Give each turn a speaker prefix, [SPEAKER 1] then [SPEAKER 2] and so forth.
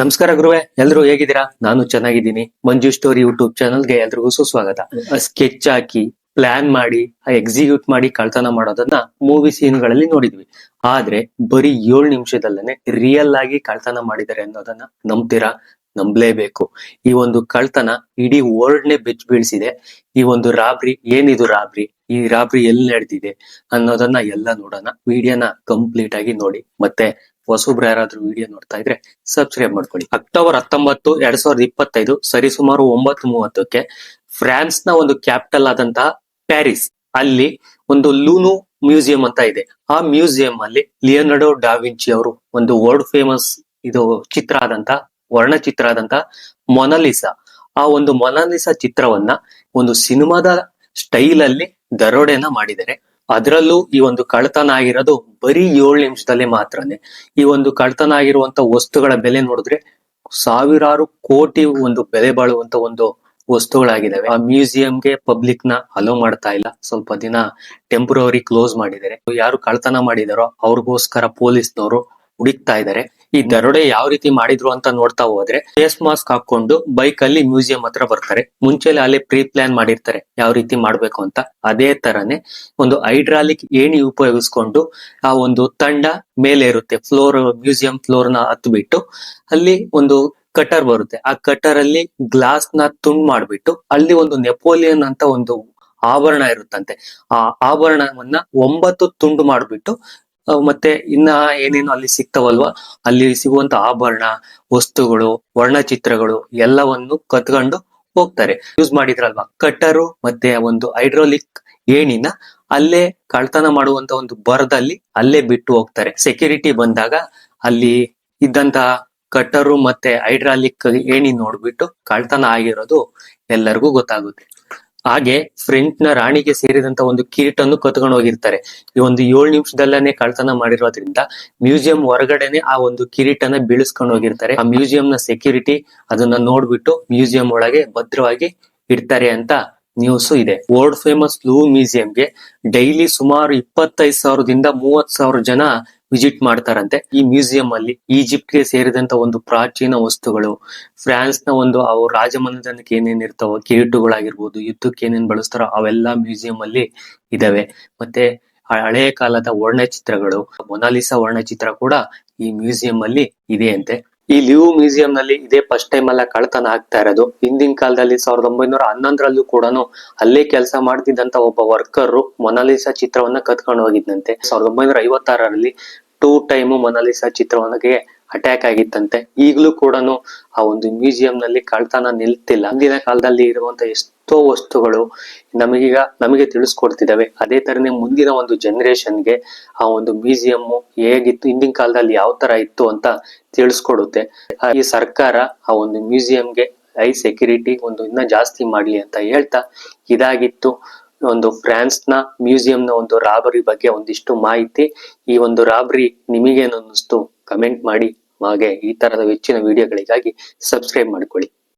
[SPEAKER 1] ನಮಸ್ಕಾರ ಗುರುವೆ, ಎಲ್ರು ಹೇಗಿದ್ದೀರಾ? ನಾನು ಚೆನ್ನಾಗಿದ್ದೀನಿ. ಮಂಜು ಸ್ಟೋರಿ ಯೂಟ್ಯೂಬ್ ಚಾನಲ್ಗೆ ಎಲ್ರಿಗೂ ಸುಸ್ವಾಗತ. ಸ್ಕೆಚ್ ಹಾಕಿ ಪ್ಲಾನ್ ಮಾಡಿ ಎಕ್ಸಿಕ್ಯೂಟ್ ಮಾಡಿ ಕಳ್ತನ ಮಾಡೋದನ್ನ ಮೂವಿ ಸೀನ್ಗಳಲ್ಲಿ ನೋಡಿದ್ವಿ. ಆದ್ರೆ ಬರೀ 7 ನಿಮಿಷದಲ್ಲೇನೆ ರಿಯಲ್ ಆಗಿ ಕಳ್ತನ ಮಾಡಿದ್ದಾರೆ ಅನ್ನೋದನ್ನ ನಂಬ್ತೀರಾ? ನಂಬಲೇಬೇಕು. ಈ ಒಂದು ಕಳ್ತನ ಇಡೀ ವರ್ಲ್ಡ್ ನೇ ಬೆಚ್ಚ ಬೀಳ್ಸಿದೆ. ಈ ಒಂದು ರಾಬ್ರಿ, ಏನಿದು ರಾಬ್ರಿ, ಈ ರಾಬ್ರಿ ಎಲ್ಲಿ ನಡೆದಿದೆ ಅನ್ನೋದನ್ನ ಎಲ್ಲ ನೋಡೋಣ. ವಿಡಿಯೋನ ಕಂಪ್ಲೀಟ್ ಆಗಿ ನೋಡಿ. ಮತ್ತೆ ಹೊಸಬ್ರು ಯಾರಾದ್ರೂ ವಿಡಿಯೋ ನೋಡ್ತಾ ಇದ್ರೆ ಸಬ್ಸ್ಕ್ರೈಬ್ ಮಾಡ್ಕೊಳ್ಳಿ. ಅಕ್ಟೋಬರ್ 19, 2025 ಸರಿಸುಮಾರು 9:30ಕ್ಕೆ ಫ್ರಾನ್ಸ್ ನ ಒಂದು ಕ್ಯಾಪಿಟಲ್ ಆದಂತಹ ಪ್ಯಾರಿಸ್ ಅಲ್ಲಿ ಒಂದು ಲೂನು ಮ್ಯೂಸಿಯಂ ಅಂತ ಇದೆ. ಆ ಮ್ಯೂಸಿಯಂ ಅಲ್ಲಿ ಲಿಯೋನಾರ್ಡೋ ಡಾ ವಿಂಚಿ ಅವರು ಒಂದು ವರ್ಲ್ಡ್ ಫೇಮಸ್ ಇದು ಚಿತ್ರ ಆದಂತ ವರ್ಣಚಿತ್ರ ಆದಂತ ಮೊನಾಲಿಸಾ, ಆ ಒಂದು ಮೊನಾಲಿಸಾ ಚಿತ್ರವನ್ನ ಒಂದು ಸಿನಿಮಾದ ಸ್ಟೈಲ್ ಅಲ್ಲಿ ದರೋಡೆನ ಮಾಡಿದ್ದಾರೆ. ಅದರಲ್ಲೂ ಈ ಒಂದು ಕಳ್ತನ ಆಗಿರೋದು ಬರೀ 7 ನಿಮಿಷದಲ್ಲಿ ಮಾತ್ರನೇ. ಈ ಒಂದು ಕಳ್ತನ ಆಗಿರುವಂತ ವಸ್ತುಗಳ ಬೆಲೆ ನೋಡಿದ್ರೆ ಸಾವಿರಾರು ಕೋಟಿ ಒಂದು ಬೆಲೆ ಬಾಳುವಂತ ಒಂದು ವಸ್ತುಗಳಾಗಿದ್ದಾವೆ. ಆ ಮ್ಯೂಸಿಯಂಗೆ ಪಬ್ಲಿಕ್ ನ ಅಲೋ ಮಾಡ್ತಾ ಇಲ್ಲ. ಸ್ವಲ್ಪ ದಿನ ಟೆಂಪರರಿ ಕ್ಲೋಸ್ ಮಾಡಿದ್ದಾರೆ. ಯಾರು ಕಳ್ತನ ಮಾಡಿದಾರೋ ಅವ್ರಿಗೋಸ್ಕರ ಪೊಲೀಸ್ನವರು ಹುಡುಕ್ತಾ ಇದ್ದಾರೆ. ಈ ದರೋಡೆ ಯಾವ ರೀತಿ ಮಾಡಿದ್ರು ಅಂತ ನೋಡ್ತಾ ಹೋದ್ರೆ, ಫೇಸ್ ಮಾಸ್ಕ್ ಹಾಕೊಂಡು ಬೈಕ್ ಅಲ್ಲಿ ಮ್ಯೂಸಿಯಂ ಹತ್ರ ಬರ್ತಾರೆ. ಮುಂಚೆಲೆ ಅಲ್ಲಿ ಪ್ರೀ ಪ್ಲಾನ್ ಮಾಡಿರ್ತಾರೆ ಯಾವ ರೀತಿ ಮಾಡ್ಬೇಕು ಅಂತ. ಅದೇ ತರನೇ ಒಂದು ಹೈಡ್ರಾಲಿಕ್ ಏಣಿ ಉಪಯೋಗಿಸ್ಕೊಂಡು ಆ ಒಂದು ತಂಡ ಮೇಲೆ ಇರುತ್ತೆ. ಮ್ಯೂಸಿಯಂ ಫ್ಲೋರ್ ನ ಹತ್ತು ಬಿಟ್ಟು ಅಲ್ಲಿ ಒಂದು ಕಟರ್ ಬರುತ್ತೆ. ಆ ಕಟರ್ ಅಲ್ಲಿ ಗ್ಲಾಸ್ ನ ತುಂಡ್ ಮಾಡ್ಬಿಟ್ಟು ಅಲ್ಲಿ ಒಂದು ನೆಪೋಲಿಯನ್ ಅಂತ ಒಂದು ಆಭರಣ ಇರುತ್ತಂತೆ. ಆ ಆಭರಣವನ್ನ 9 ತುಂಡು ಮಾಡ್ಬಿಟ್ಟು ಮತ್ತೆ ಇನ್ನ ಏನೇನು ಅಲ್ಲಿ ಸಿಗ್ತಾವಲ್ವಾ, ಅಲ್ಲಿ ಸಿಗುವಂತ ಆಭರಣ, ವಸ್ತುಗಳು, ವರ್ಣಚಿತ್ರಗಳು ಎಲ್ಲವನ್ನು ಕತ್ಕೊಂಡು ಹೋಗ್ತಾರೆ. ಯೂಸ್ ಮಾಡಿದ್ರಲ್ವಾ ಕಟ್ಟರು ಮತ್ತೆ ಒಂದು ಹೈಡ್ರೋಲಿಕ್ ಏಣಿನ ಅಲ್ಲೇ ಕಳ್ತನ ಮಾಡುವಂತ ಒಂದು ಬರದಲ್ಲಿ ಅಲ್ಲೇ ಬಿಟ್ಟು ಹೋಗ್ತಾರೆ. ಸೆಕ್ಯೂರಿಟಿ ಬಂದಾಗ ಅಲ್ಲಿ ಇದ್ದಂತಹ ಕಟ್ಟರು ಮತ್ತೆ ಹೈಡ್ರಾಲಿಕ್ ಏಣಿ ನೋಡ್ಬಿಟ್ಟು ಕಳ್ತನ ಆಗಿರೋದು ಎಲ್ಲರಿಗೂ ಗೊತ್ತಾಗುತ್ತೆ. ಹಾಗೆ ಫ್ರೆಂಚ್ ನ ರಾಣಿಗೆ ಸೇರಿದಂತ ಒಂದು ಕಿರೀಟನ್ನು ಕತ್ಕೊಂಡು ಹೋಗಿರ್ತಾರೆ. ಈ ಒಂದು 7 ನಿಮಿಷದಲ್ಲೇ ಕಳ್ತನ ಮಾಡಿರೋದ್ರಿಂದ ಮ್ಯೂಸಿಯಂ ಹೊರಗಡೆನೆ ಆ ಒಂದು ಕಿರೀಟನ ಬೀಳಿಸ್ಕೊಂಡು ಹೋಗಿರ್ತಾರೆ. ಆ ಮ್ಯೂಸಿಯಂ ನ ಸೆಕ್ಯೂರಿಟಿ ಅದನ್ನ ನೋಡ್ಬಿಟ್ಟು ಮ್ಯೂಸಿಯಂ ಒಳಗೆ ಭದ್ರವಾಗಿ ಇಡ್ತಾರೆ ಅಂತ ನ್ಯೂಸ್ ಇದೆ. ವರ್ಲ್ಡ್ ಫೇಮಸ್ ಲೂವ್ರ್ ಮ್ಯೂಸಿಯಂಗೆ ಡೈಲಿ ಸುಮಾರು 25,000ದಿಂದ 30,000 ಜನ ವಿಸಿಟ್ ಮಾಡ್ತಾರಂತೆ. ಈ ಮ್ಯೂಸಿಯಂ ಅಲ್ಲಿ ಈಜಿಪ್ಟ್ಗೆ ಸೇರಿದಂತ ಒಂದು ಪ್ರಾಚೀನ ವಸ್ತುಗಳು, ಫ್ರಾನ್ಸ್ ನ ಒಂದು ಅವ್ರ ರಾಜಮನೆತನಕ್ಕೆ ಏನೇನ್ ಇರ್ತಾವೋ ಕಿರೀಟಗಳಾಗಿರ್ಬೋದು, ಯುದ್ಧಕ್ಕೆ ಏನೇನ್ ಬಳಸ್ತಾರೋ ಅವೆಲ್ಲಾ ಮ್ಯೂಸಿಯಂ ಅಲ್ಲಿ ಇದಾವೆ. ಮತ್ತೆ ಹಳೆಯ ಕಾಲದ ವರ್ಣಚಿತ್ರಗಳು, ಮೊನಾಲಿಸಾ ವರ್ಣಚಿತ್ರ ಕೂಡ ಈ ಮ್ಯೂಸಿಯಂ ಅಲ್ಲಿ ಇದೆ ಅಂತೆ. ಈ ಲೂವ್ರ್ ಮ್ಯೂಸಿಯಂ ನಲ್ಲಿ ಇದೇ ಫಸ್ಟ್ ಟೈಮ್ ಅಲ್ಲ ಕಳ್ತನ ಆಗ್ತಾ ಇರೋದು. ಹಿಂದಿನ ಕಾಲದಲ್ಲಿ 1911ರಲ್ಲೂ ಕೂಡ ಅಲ್ಲೇ ಕೆಲಸ ಮಾಡ್ತಿದ್ದಂತ ಒಬ್ಬ ವರ್ಕರ್ ಮೊನಾಲಿಸಾ ಚಿತ್ರವನ್ನ ಕತ್ಕೊಂಡು ಹೋಗಿದ್ದಂತೆ. 1956ರಲ್ಲಿ 2 ಟೈಮ್ ಮೊನಾಲಿಸಾ ಚಿತ್ರವನ್ನಗೆ ಅಟ್ಯಾಕ್ ಆಗಿತ್ತಂತೆ. ಈಗಲೂ ಕೂಡ ಆ ಒಂದು ಮ್ಯೂಸಿಯಂ ನಲ್ಲಿ ಕಳ್ತನ ನಿಲ್ತಿಲ್ಲ. ಹಿಂದಿನ ಕಾಲದಲ್ಲಿ ಇರುವಂತ ಎಷ್ಟೋ ವಸ್ತುಗಳು ನಮಗೆ ತಿಳಿಸ್ಕೊಡ್ತಿದಾವೆ. ಅದೇ ತರನೇ ಮುಂದಿನ ಒಂದು ಜನರೇಷನ್ಗೆ ಆ ಒಂದು ಮ್ಯೂಸಿಯಂ ಹೇಗಿತ್ತು, ಹಿಂದಿನ ಕಾಲದಲ್ಲಿ ಯಾವ ತರ ಇತ್ತು ಅಂತ ತಿಳಿಸ್ಕೊಡುತ್ತೆ. ಈ ಸರ್ಕಾರ ಆ ಒಂದು ಮ್ಯೂಸಿಯಂಗೆ ಹೈ ಸೆಕ್ಯೂರಿಟಿ ಒಂದು ಇನ್ನ ಜಾಸ್ತಿ ಮಾಡ್ಲಿ ಅಂತ ಹೇಳ್ತಾ, ಇದಾಗಿತ್ತು ಒಂದು ಫ್ರಾನ್ಸ್ ನ ಮ್ಯೂಸಿಯಂ ನ ಒಂದು ರಾಬರಿ ಬಗ್ಗೆ ಒಂದಿಷ್ಟು ಮಾಹಿತಿ. ಈ ಒಂದು ರಾಬರಿ ನಿಮಗೇನು ಅನ್ನಿಸ್ತು ಕಮೆಂಟ್ ಮಾಡಿ. ಹಾಗೆ ಈ ತರದ ಹೆಚ್ಚಿನ ವಿಡಿಯೋಗಳಿಗಾಗಿ ಸಬ್ಸ್ಕ್ರೈಬ್ ಮಾಡ್ಕೊಳ್ಳಿ.